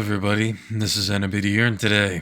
everybody, this is N.M.P.D here, and today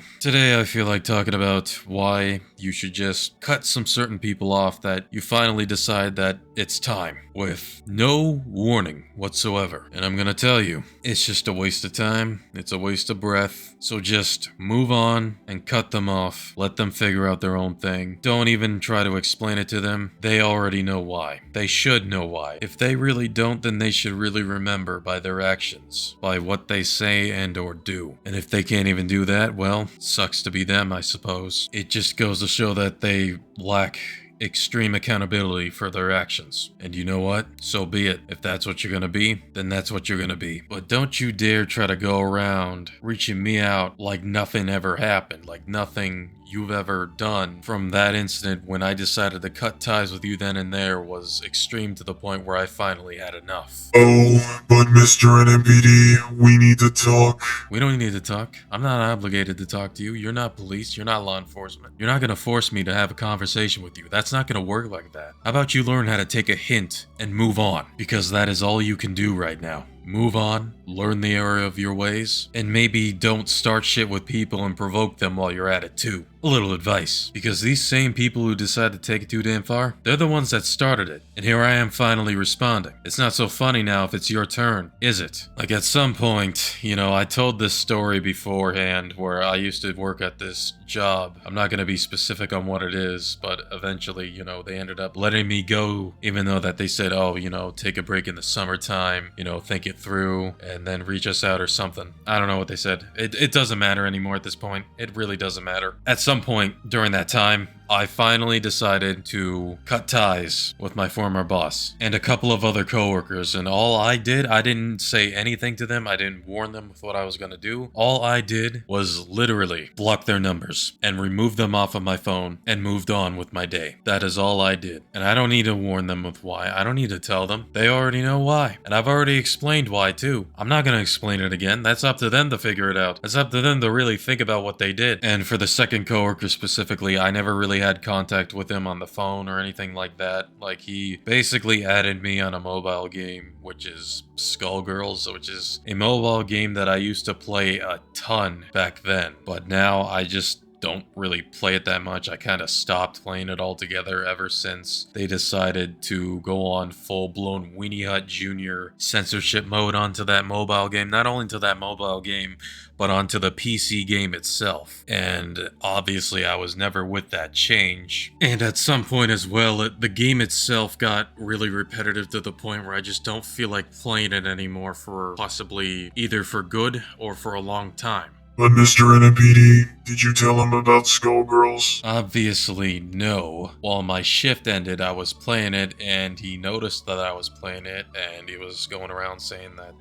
I feel like talking about why you should just cut some certain people off that you finally decide that it's time, with no warning whatsoever. And I'm gonna tell you, it's just a waste of time, it's a waste of breath, so just move on and cut them off, let them figure out their own thing. Don't even try to explain it to them, they already know why. They should know why. If they really don't, then they should really remember by their actions, by what they say and or do. And if they can't even do that, well, sucks to be them, I suppose. It just goes to show that they lack extreme accountability for their actions. And you know what? So be it. If that's what you're gonna be, then that's what you're gonna be. But don't you dare try to go around reaching me out like nothing ever happened, like nothing you've ever done from that incident when I decided to cut ties with you then and there was extreme to the point where I finally had enough. Oh, but Mr. N.M.P.D, we need to talk. We don't need to talk. I'm not obligated to talk to you. You're not police. You're not law enforcement. You're not gonna force me to have a conversation with you. That's not gonna work like that. How about you learn how to take a hint and move on? Because that is all you can do right now. Move on, learn the error of your ways, and maybe don't start shit with people and provoke them while you're at it too. A little advice, because these same people who decide to take it too damn far, they're the ones that started it, and here I am finally responding. It's not so funny now if it's your turn, is it? Like at some point, I told this story beforehand where I used to work at this job. I'm not gonna be specific on what it is, but eventually, they ended up letting me go, even though that they said, oh, take a break in the summertime, think it through, and then reach us out or something. I don't know what they said. It doesn't matter anymore at this point. It really doesn't matter. At some point during that time, I finally decided to cut ties with my former boss and a couple of other coworkers, and all I did, I didn't say anything to them, I didn't warn them with what I was gonna do. All I did was literally block their numbers and remove them off of my phone and moved on with my day. That is all I did. And I don't need to warn them with why. I don't need to tell them. They already know why. And I've already explained why too. I'm not gonna explain it again. That's up to them to figure it out. It's up to them to really think about what they did. And for the second coworker specifically, I never really had contact with him on the phone or anything like that. Like, he basically added me on a mobile game, which is Skullgirls, which is a mobile game that I used to play a ton back then. But now I just don't really play it that much. I kind of stopped playing it altogether ever since they decided to go on full-blown Weenie Hut Jr. censorship mode onto that mobile game. Not only to that mobile game, but onto the PC game itself. And obviously I was never with that change. And at some point as well, the game itself got really repetitive to the point where I just don't feel like playing it anymore for possibly either for good or for a long time. But Mr. N.M.P.D, did you tell him about Skullgirls? Obviously, no. While my shift ended, I was playing it, and he noticed that I was playing it, and he was going around saying that,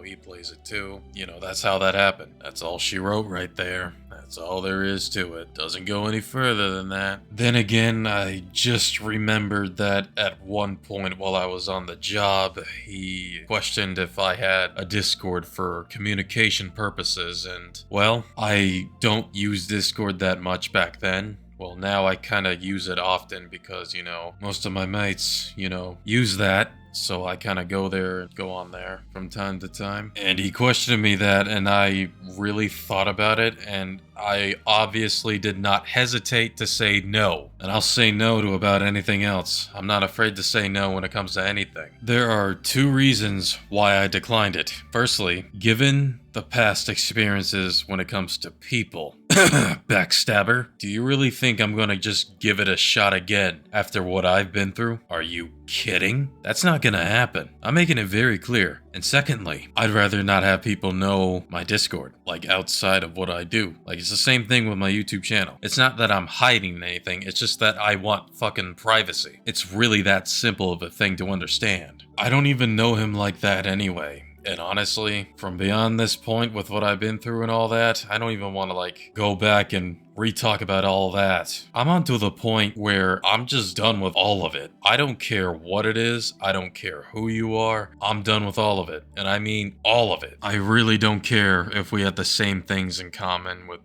he plays it too. That's how that happened. That's all she wrote right there. That's all there is to it. Doesn't go any further than that. Then again, I just remembered that at one point while I was on the job, he questioned if I had a Discord for communication purposes, and, well, I don't use Discord that much back then. Well, now I kind of use it often because, most of my mates, use that. So I kind of go on there from time to time. And he questioned me that, and I really thought about it, and I obviously did not hesitate to say no. And I'll say no to about anything else. I'm not afraid to say no when it comes to anything. There are two reasons why I declined it. Firstly, given the past experiences when it comes to people. Backstabber. Do you really think I'm gonna just give it a shot again after what I've been through? Are you kidding? That's not gonna happen. I'm making it very clear. And secondly, I'd rather not have people know my Discord, like outside of what I do. Like, it's the same thing with my YouTube channel. It's not that I'm hiding anything, it's just that I want fucking privacy. It's really that simple of a thing to understand. I don't even know him like that anyway. And honestly, from beyond this point with what I've been through and all that, I don't even want to go back and re-talk about all that. I'm on to the point where I'm just done with all of it. I don't care what it is. I don't care who you are. I'm done with all of it. And I mean all of it. I really don't care if we have the same things in common with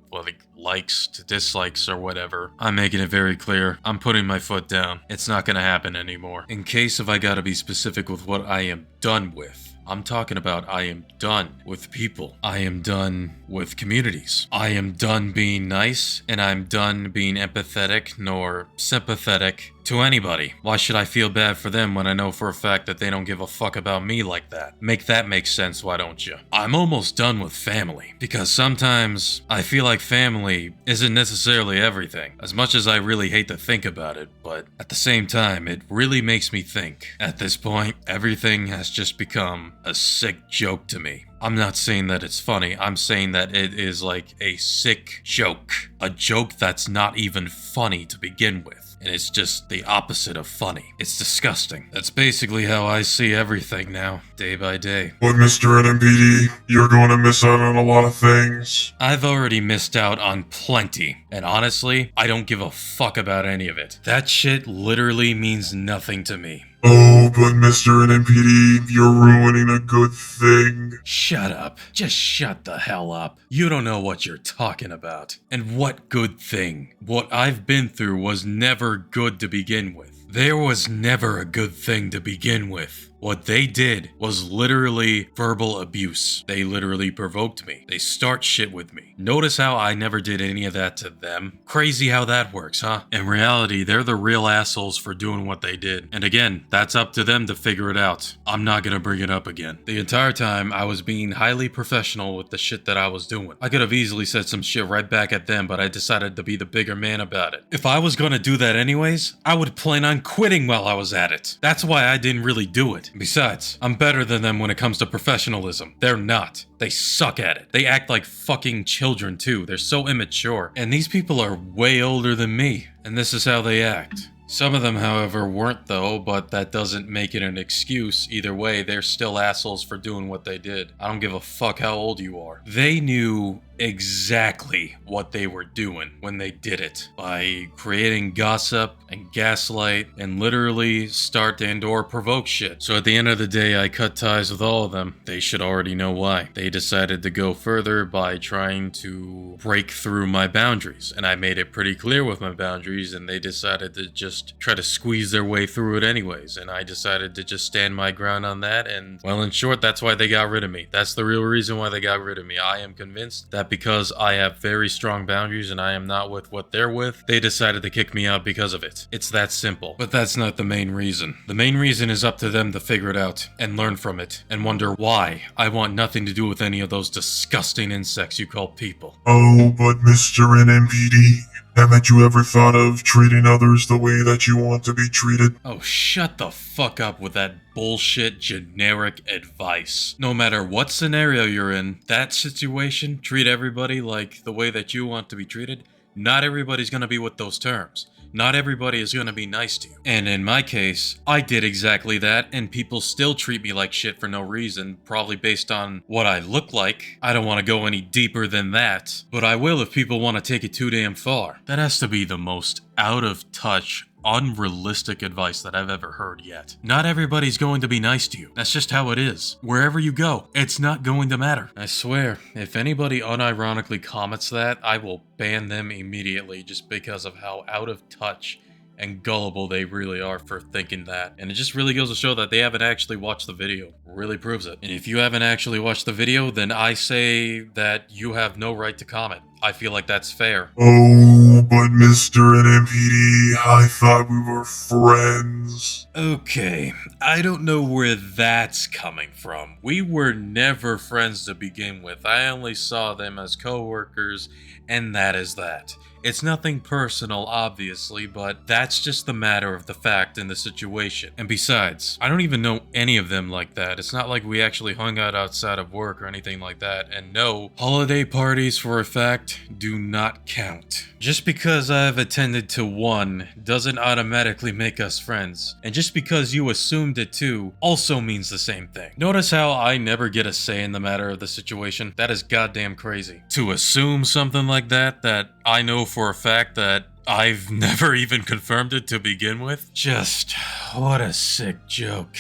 likes to dislikes or whatever. I'm making it very clear. I'm putting my foot down. It's not gonna happen anymore. In case if I gotta be specific with what I am done with, I'm talking about I am done with people. I am done with communities. I am done being nice, and I'm done being empathetic nor sympathetic to anybody. Why should I feel bad for them when I know for a fact that they don't give a fuck about me like that? Make that make sense, why don't you? I'm almost done with family, because sometimes I feel like family isn't necessarily everything, as much as I really hate to think about it, but at the same time, it really makes me think. At this point, everything has just become a sick joke to me. I'm not saying that it's funny, I'm saying that it is like a sick joke. A joke that's not even funny to begin with. And it's just the opposite of funny. It's disgusting. That's basically how I see everything now, day by day. But Mr. N.M.P.D, you're going to miss out on a lot of things. I've already missed out on plenty, and honestly, I don't give a fuck about any of it. That shit literally means nothing to me. Oh, but Mr. N.M.P.D, you're ruining a good thing. Shut up. Just shut the hell up. You don't know what you're talking about. And what good thing? What I've been through was never good to begin with. There was never a good thing to begin with. What they did was literally verbal abuse. They literally provoked me. They start shit with me. Notice how I never did any of that to them? Crazy how that works, huh? In reality, they're the real assholes for doing what they did. And again, that's up to them to figure it out. I'm not gonna bring it up again. The entire time, I was being highly professional with the shit that I was doing. I could have easily said some shit right back at them, but I decided to be the bigger man about it. If I was gonna do that anyways, I would plan on quitting while I was at it. That's why I didn't really do it. Besides, I'm better than them when it comes to professionalism. They're not. They suck at it. They act like fucking children too. They're so immature. And these people are way older than me. And this is how they act. Some of them, however, weren't though, but that doesn't make it an excuse. Either way, they're still assholes for doing what they did. I don't give a fuck how old you are. They knew exactly what they were doing when they did it by creating gossip and gaslight and literally start and or provoke shit. So at the end of the day, I cut ties with all of them. They should already know why. They decided to go further by trying to break through my boundaries, and I made it pretty clear with my boundaries, and they decided to just try to squeeze their way through it anyways, and I decided to just stand my ground on that, and well, in short, that's why they got rid of me. That's the real reason why they got rid of me. I am convinced that because I have very strong boundaries and I am not with what they're with, they decided to kick me out because of it. It's that simple. But that's not the main reason. The main reason is up to them to figure it out and learn from it and wonder why I want nothing to do with any of those disgusting insects you call people. Oh, but Mr. N.M.P.D, haven't you ever thought of treating others the way that you want to be treated? Oh, shut the fuck up with that bullshit generic advice. No matter what scenario you're in, that situation, treat everybody like the way that you want to be treated. Not everybody's gonna be with those terms. Not everybody is gonna be nice to you. And in my case, I did exactly that, and people still treat me like shit for no reason, probably based on what I look like. I don't want to go any deeper than that, but I will if people want to take it too damn far. That has to be the most out of touch, unrealistic advice that I've ever heard yet. Not everybody's going to be nice to you. That's just how it is. Wherever you go, it's not going to matter. I swear, if anybody unironically comments that, I will ban them immediately just because of how out of touch and gullible they really are for thinking that. And it just really goes to show that they haven't actually watched the video. Really proves it. And if you haven't actually watched the video, then I say that you have no right to comment. I feel like that's fair. Oh, but Mr. N.M.P.D, I thought we were friends. Okay, I don't know where that's coming from. We were never friends to begin with. I only saw them as co-workers, and that is that. It's nothing personal, obviously, but that's just the matter of the fact in the situation. And besides, I don't even know any of them like that. It's not like we actually hung out outside of work or anything like that. And no, holiday parties for a fact do not count. Just because I've attended to one doesn't automatically make us friends. And just because you assumed it too also means the same thing. Notice how I never get a say in the matter of the situation? That is goddamn crazy. To assume something like that I know for a fact that I've never even confirmed it to begin with? Just, what a sick joke.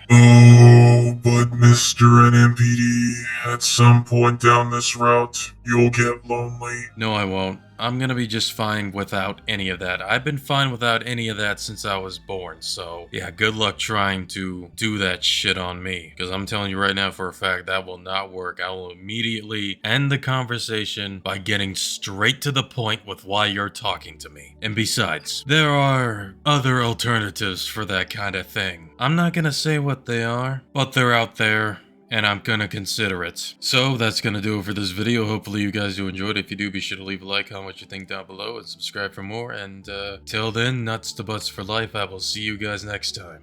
Oh, but Mr. N.M.P.D, at some point down this route, you'll get lonely. No, I won't. I'm gonna be just fine without any of that. I've been fine without any of that since I was born, so yeah, good luck trying to do that shit on me. Because I'm telling you right now for a fact that will not work. I will immediately end the conversation by getting straight to the point with why you're talking to me. And besides, there are other alternatives for that kind of thing. I'm not gonna say what they are, but they're out there, and I'm gonna consider it. So that's gonna do it for this video. Hopefully you guys do enjoyed. If you do, be sure to leave a like, comment what you think down below, and subscribe for more. And till then, nuts to butts for life. I will see you guys next time.